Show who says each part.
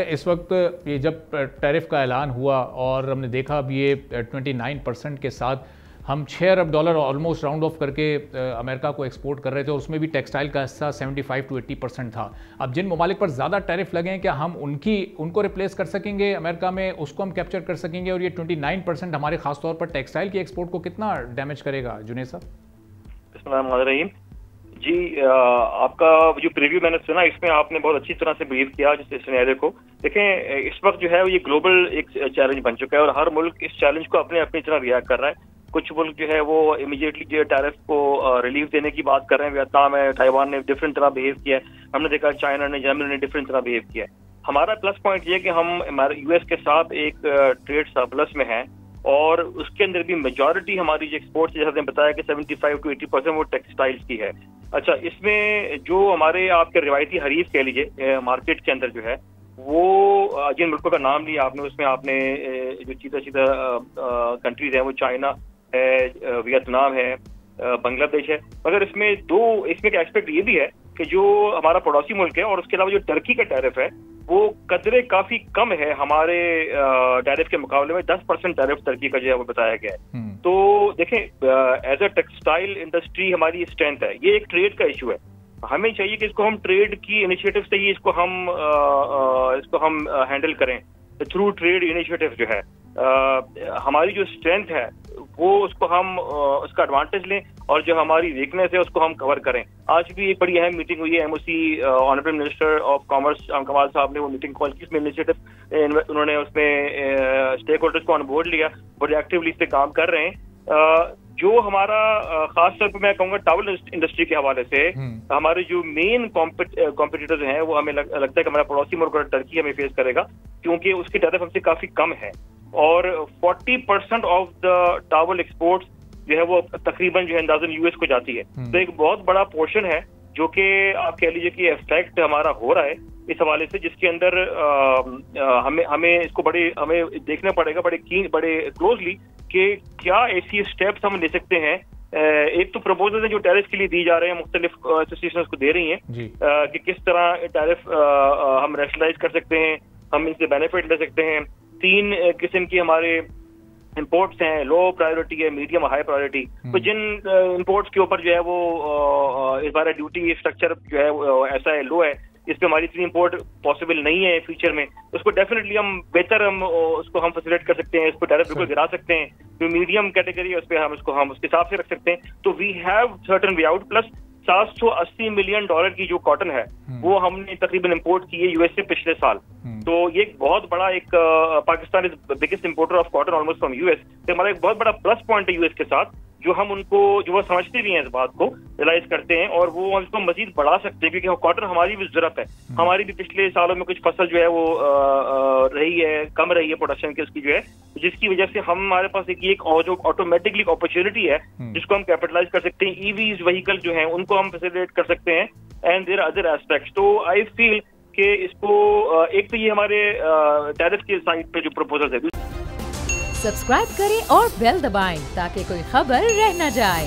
Speaker 1: اس وقت یہ جب ٹیرف کا اعلان ہوا اور ہم نے دیکھا اب یہ 29% کے ساتھ ہم $6 ارب آلموسٹ راؤنڈ آف کر کے امریکہ کو ایکسپورٹ کر رہے تھے اور اس میں بھی ٹیکسٹائل کا حصہ 75 to 80% تھا. اب جن ممالک پر زیادہ ٹیرف لگے ہیں کیا ہم ان کو ریپلیس کر سکیں گے امریکہ میں, اس کو ہم کیپچر کر سکیں گے, اور یہ 29% ہمارے خاص طور پر ٹیکسٹائل کی ایکسپورٹ کو کتنا ڈیمیج کرے گا؟ جنید صاحب.
Speaker 2: بسم اللہ الرحمن الرحیم. جی آپ کا جو پریویو میں نے سنا اس میں آپ نے بہت اچھی طرح سے بریف کیا جس سینیریو کو. دیکھیں اس وقت جو ہے یہ گلوبل ایک چیلنج بن چکا ہے اور ہر ملک اس چیلنج کو اپنی طرح ریئیکٹ کر رہا ہے. کچھ ملک جو ہے وہ امیڈیٹلی جو ٹیرف کو ریلیف دینے کی بات کر رہے ہیں. ویتنام ہے, تائیوان نے ڈفرینٹ طرح بہیو کیا ہے. ہم نے دیکھا چائنا نے, جرمنی نے ڈفرینٹ طرح بہیو کیا ہے. ہمارا پلس پوائنٹ یہ کہ ہم یو ایس کے ساتھ ایک ٹریڈ سرپلس میں ہیں اور اس کے اندر بھی میجورٹی ہماری جو ایکسپورٹ جیسے نے بتایا کہ 75 to 80% وہ ٹیکسٹائلز کی ہے. اچھا, اس میں جو ہمارے آپ کے روایتی حریف کہہ لیجیے مارکیٹ کے اندر جو ہے وہ جن ملکوں کا نام لیا آپ نے, اس میں آپ نے جو سیدھا کنٹریز ہیں وہ چائنا ہے, ویتنام ہے, بنگلہ دیش ہے. مگر اس میں ایک ایسپیکٹ یہ بھی ہے کہ جو ہمارا پڑوسی ملک ہے اور اس کے علاوہ جو ٹرکی کا ٹیرف ہے وہ قدرے کافی کم ہے ہمارے ٹیرف کے مقابلے میں. 10% ٹیرف ترکی کا جو ہے وہ بتایا گیا ہے. تو دیکھیں ایز اے ٹیکسٹائل انڈسٹری ہماری اسٹرینتھ ہے. یہ ایک ٹریڈ کا ایشو ہے. ہمیں چاہیے کہ اس کو ہم ٹریڈ کی انیشیٹو سے ہی اس کو ہم ہینڈل کریں. تھرو ٹریڈ انیشیٹو جو ہے ہماری جو اسٹرینتھ ہے وہ اس کو ہم اس کا ایڈوانٹیج لیں اور جو ہماری ویکنیس ہے اس کو ہم کور کریں. آج بھی ایک بڑی اہم میٹنگ ہوئی ہے M O C honourable minister of commerce Kamal Sahab نے وہ میٹنگ کال کی. اس میں انیشیٹو انہوں نے اس میں اسٹیک ہولڈرز کو آن بورڈ لیا, بڑے ایکٹیولی اس پہ کام کر رہے ہیں. جو ہمارا خاص طور پہ میں کہوں گا ٹاول انڈسٹری کے حوالے سے ہمارے جو مین کمپٹیٹرز ہیں وہ ہمیں لگتا ہے کہ ہمارا پڑوسی ملک ٹرکی ہمیں فیس کرے گا کیونکہ اس کی ٹیرف ہم سے کافی کم ہے اور 40% آف دا ٹاول ایکسپورٹس جو ہے وہ تقریباً جو ہے اندازاً یو ایس کو جاتی ہے. تو ایک بہت بڑا پورشن ہے جو کہ آپ کہہ لیجیے کہ افیکٹ ہمارا ہو رہا ہے اس حوالے سے, جس کے اندر ہمیں اس کو ہمیں دیکھنا پڑے گا بڑے کلوزلی کہ کیا ایسی اسٹیپس ہم لے سکتے ہیں. ایک تو پروپوزل ہیں جو ٹیرف کے لیے دی جا رہے ہیں, مختلف ایسوسیشنز کو دے رہی ہیں کہ کس طرح ٹیرف ہم ریشنلائز کر سکتے ہیں, ہم ان سے بینیفٹ لے سکتے ہیں. 3 قسم کی ہمارے امپورٹس ہیں, لو پرائیورٹی ہے, میڈیم, ہائی پرائیورٹی. تو جن امپورٹس کے اوپر جو ہے وہ اس بارے ڈیوٹی اسٹرکچر جو ہے ایسا ہے, لو ہے, اس پہ ہماری اتنی امپورٹ پاسبل نہیں ہے فیوچر میں. اس کو ڈیفینیٹلی ہم اس کو ہم فیسیلیٹ کر سکتے ہیں, اس کو ٹیرف بالکل گرا سکتے ہیں. جو میڈیم کیٹیگری ہے اس پہ ہم اس کے حساب سے رکھ سکتے ہیں. تو we have certain way out. Plus $780 million کی جو کاٹن ہے وہ ہم نے تقریباً امپورٹ کی ہے یو ایس سے پچھلے سال. تو یہ ایک بہت بڑا ایک پاکستان از biggest importer of cotton almost from U S. تو ہمارا ایک بہت بڑا پلس پوائنٹ ہے یو ایس کے ساتھ جو ہم ان کو جو وہ سمجھتے بھی ہیں, اس بات کو ریلائز کرتے ہیں اور وہ ہم اس کو مزید بڑھا سکتے ہیں کیونکہ کاٹن ہماری بھی ضرورت ہے. ہماری بھی پچھلے سالوں میں کچھ فصل جو ہے وہ رہی ہے, کم رہی ہے پروڈکشن کی اس کی جو ہے, جس کی وجہ سے ہمارے پاس ایک آٹومیٹکلی اپرچونٹی ہے جس کو ہم کیپٹلائز کر سکتے ہیں. ای ویز وہیکل جو ہیں ان کو ہم فیسیلیٹ کر سکتے ہیں اینڈ دیر ادر ایسپیکٹس. تو آئی فیل کہ اس کو ایک تو یہ ہمارے ٹیرف کی سائٹ پہ جو پروپوزل ہے.
Speaker 3: سبسکرائب کریں اور بیل دبائیں تاکہ کوئی خبر رہ نہ جائے.